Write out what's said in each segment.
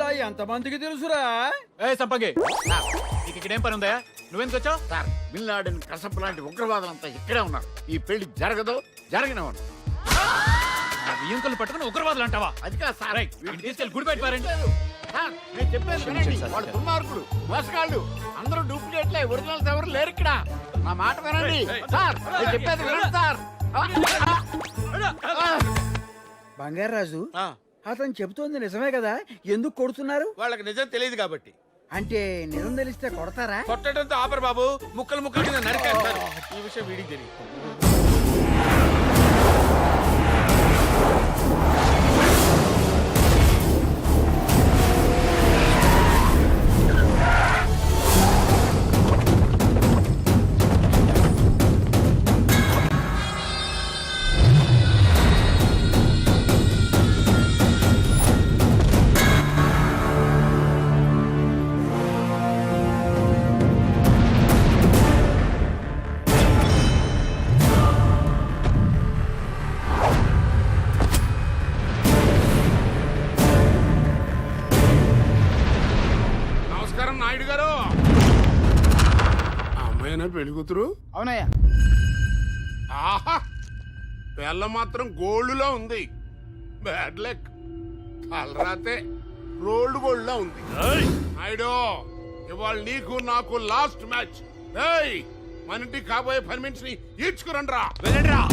ఇలా ఎంతమందికి తెలుసురా? ఏ సంపంగి, నీకు ఇక్కడేం పని ఉందా? నువ్వెందుకు వచ్చావు? సార్, బిన్ లాడెన్, కసప్ లాంటి ఉగ్రవాదులంతా ఇక్కడే ఉన్నారు. ఈ పెళ్లి జరగదు, జరగనివ్వను. బియ్యంకులు పట్టుకుని ఉగ్రవాదులు అంటావా? అది కాదు సార్. వీడిని తీసుకెళ్ళి గుడి పెట్టారండి. సార్, నేను చెప్పేది వినండి. వాళ్ళు దుర్మార్గులు, మోసగాళ్ళు, అందరూ డూప్లికేట్లే, ఒరిజినల్స్ ఎవరు లేరు ఇక్కడ. నా మాట వినండి సార్, నేను చెప్పేది వినండి సార్. బంగారాజు, అతను చెబుతోంది నిజమే కదా? ఎందుకు కొడుతున్నారు? వాళ్ళకి నిజం తెలియదు కాబట్టి. అంటే నిజం తెలిస్తే కొడతారా? కొట్టడంతో ఆపరు బాబు, ముక్కలు ముక్కలు కింద నరికేస్తారు. ఈ విషయం వీడికి తెలియదు. నాయుడు గారు, అమ్మాయినా పెళ్లి కూతురు? అవునయ్యా. ఆహా, పిల్ల మాత్రం గోల్డ్లో ఉంది. Bad luck. తలరాతే రోల్డ్ గోల్డ్ లా ఉంది. నాయుడు, ఇవాళ నీకు నాకు లాస్ట్ మ్యాచ్. మన ఇంటికి కాబోయే పర్మిట్స్ ని ఈడ్చుకురండి రా. వెళ్ళండిరా.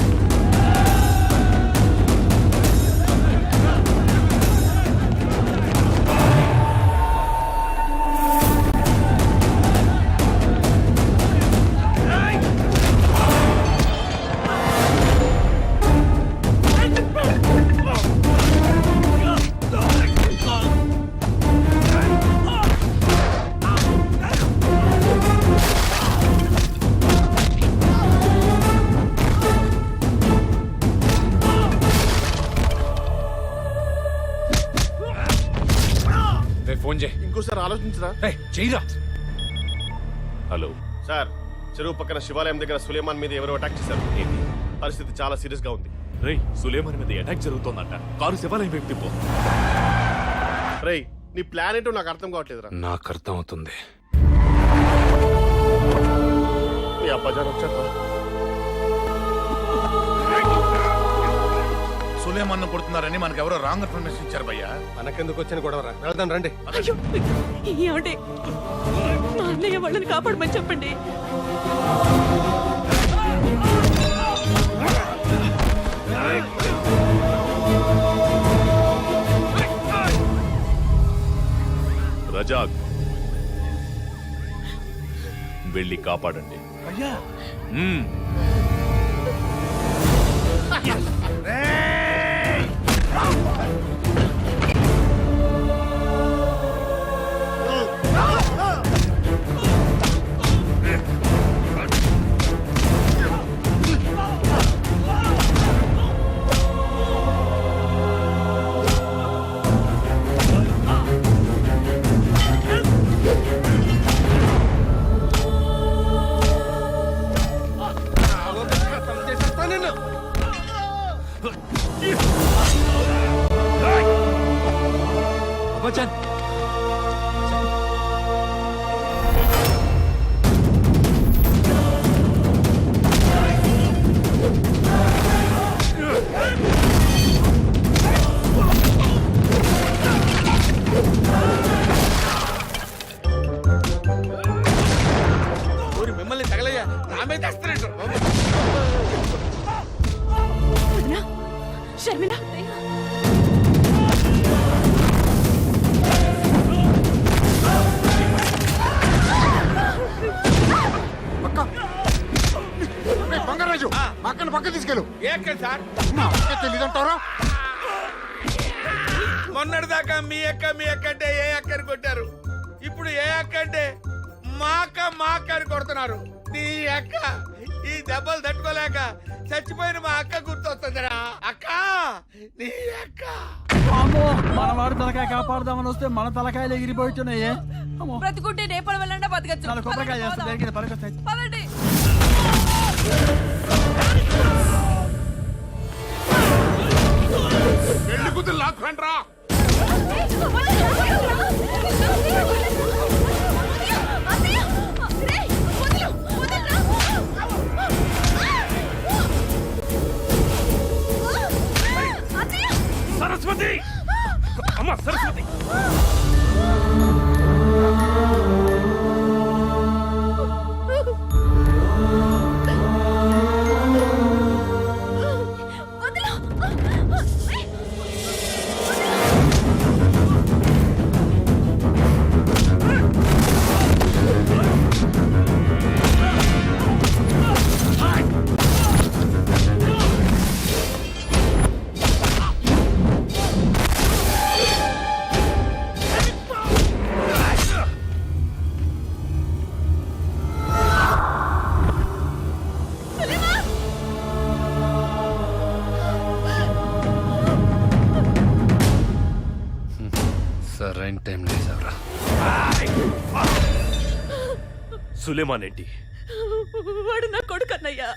ఫోన్ చేయి. ఇంకోసారి ఆలోచించరా? చెయ్యరా. హలో సార్, చెరువు పక్కన శివాలయం దగ్గర సులేమాన్ మీద ఎవరో అటాక్ చేశారు. ఏంటి? పరిస్థితి చాలా సీరియస్ గా ఉంది. రేయ్, సులేమాన్ మీద అటాక్ జరుగుతోందంట. కారు శివాలయం వైపు తిప్పు. రేయ్, నీ ప్లాన్ ఏంటో నాకు అర్థం కావట్లేదురా. నాకు అర్థం అవుతుంది. నీ అబ్బాజాన్ వచ్చారా? సులేమాన్ కొడుతున్నారని మనకు ఎవరో రాంగ్ ఇన్ఫర్మేషన్ ఇచ్చారు భయ్యా. మనకెందుకు వచ్చిన గొడవరా? వెళ్దాం రండి. ఏమండి, మా అన్నయ్య వాళ్ళని కాపాడమని చెప్పండి. రజాక్, వెళ్ళి కాపాడండి. అబ్బచ్చన్, మిమ్మల్ని తగలయ్యా, నామే తెస్తున్నట్టు. షర్మిల, బంగారాజు, మా అక్కని పక్క తీసుకెళ్ళు. ఏ సార్, తెలీదంటారా? మొన్నటిదాకా మీ అక్క అంటే ఏ అక్కని కొట్టారు, ఇప్పుడు ఏ అక్క అంటే మా అక్క అని కొడుతున్నారు. నీ అక్క ఈ దెబ్బలు తట్టుకోలేక చచ్చిపోయిన మా అక్క గుర్తొస్తుందిరా. అక్క, నీ అక్క. మన వాడు తలకాయ కాపాడదామని వస్తే మన తలకాయలు ఎగిరిపోతున్నాయే. బ్రతుకుంటే రేపటి వెళ్ళండా బతకచ్చు. కొబ్బరికాయ చేస్తే పదండి. పెళ్లి కూతురు లాక్కండి రా. సరైన టైం లేదవరా. సులేమాన్ ఏంటి? వాడు నా కొడుకు అన్నయ్యా.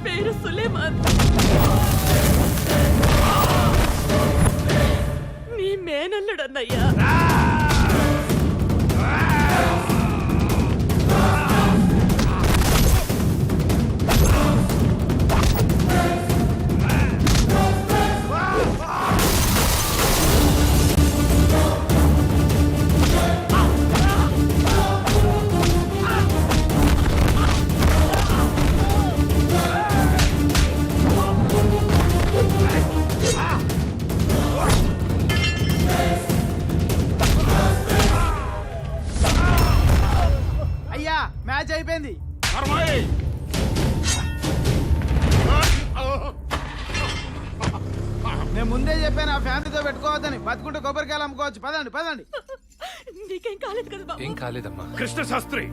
పేరు సులేమాన్. నీ మేనల్లుడు అన్నయ్యా. అయ్యా మ్యాచ్ అయిపోయింది. నేను ముందే చెప్పాను ఆ ఫ్యామిలీతో పెట్టుకోవద్దని. బతుకుంటే కొబ్బరికాయలు అమ్ముకోవచ్చు. పదండి పదండి. నీకేం కాలేదు కదా బాబు? ఏం కాలేదమ్మా. కృష్ణ శాస్త్రి,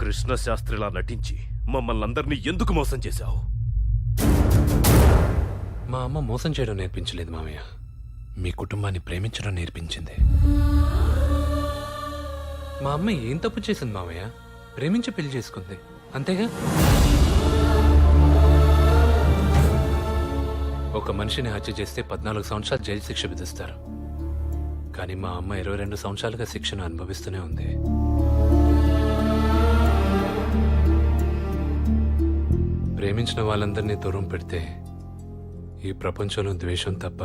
కృష్ణ శాస్త్రిలా నటించి మమ్మల్ని అందరినీ ఎందుకు మోసం చేశావు? మా అమ్మ మోసం చేయడం నేర్పించలేదు మామయ్య, మీ కుటుంబాన్ని ప్రేమించడం నేర్పించింది. మా అమ్మ ఏం తప్పు చేసింది మామయ్య? ప్రేమించి పెళ్లి చేసుకుంది, అంతేగా. ఒక మనిషిని హత్య చేస్తే 14 సంవత్సరాలు జైలు శిక్ష విధిస్తారు. కానీ మా అమ్మ 22 సంవత్సరాలుగా శిక్షను అనుభవిస్తూనే ఉంది. ప్రేమించిన వాళ్ళందరినీ దూరం పెడితే ఈ ప్రపంచంలో ద్వేషం తప్ప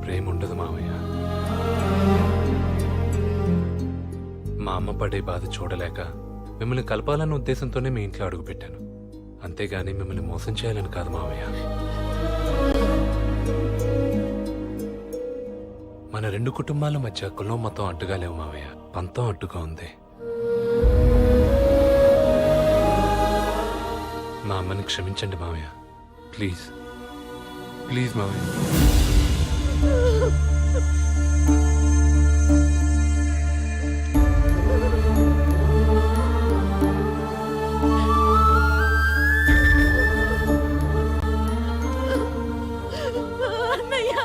ప్రేమ ఉండదు మామయ్య. మా అమ్మ పడే బాధ చూడలేక మిమ్మల్ని కలపాలన్న ఉద్దేశంతోనే మీ ఇంట్లో అడుగుపెట్టాను, అంతేగాని మిమ్మల్ని మోసం చేయాలని కాదు మామయ్య. మన 2 కుటుంబాల మధ్య కులం మొత్తం అడ్డుగా లేవు మామయ్య, పంతం అడ్డుగా ఉంది. మా అమ్మని క్షమించండి మామయ్య, ప్లీజ్ ప్లీజ్ మామయ్య. అన్నయ్యా.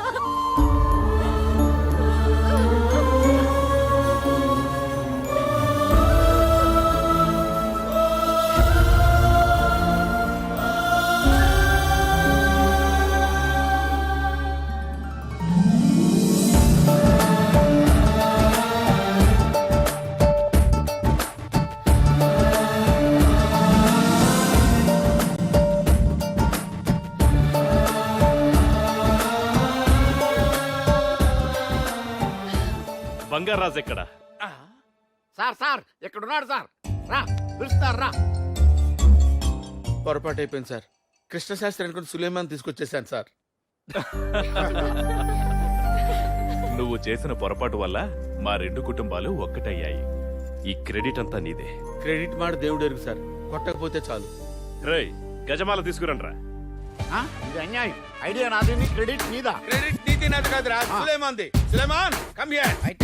బంగారాజు ఎక్కడ? సార్ సార్ ఎక్కడున్నాడు సార్? రా పిలుస్తారు రా. పొరపాటు అయిపోయింది సార్. కృష్ణశాస్త్రి అనుకుని సులేమాన్ తీసుకొచ్చేసాను సార్. నువ్వు చేసిన పొరపాటు వల్ల మా 2 కుటుంబాలు ఒక్కటయ్యాయి. ఈ క్రెడిట్ అంతా నీదే. క్రెడిట్ మాట దేవుడు ఎరుగు సార్. కొట్టకపోతే చాలు. రేయ్, గజమాల తీసుకురండ్రా. ఇది అన్యాయం. ఐడియా నాది, క్రెడిట్ నీదా? క్రెడిట్ నీది నాది కాదురా, సులేమాన్ది. Suleman come here. అయితే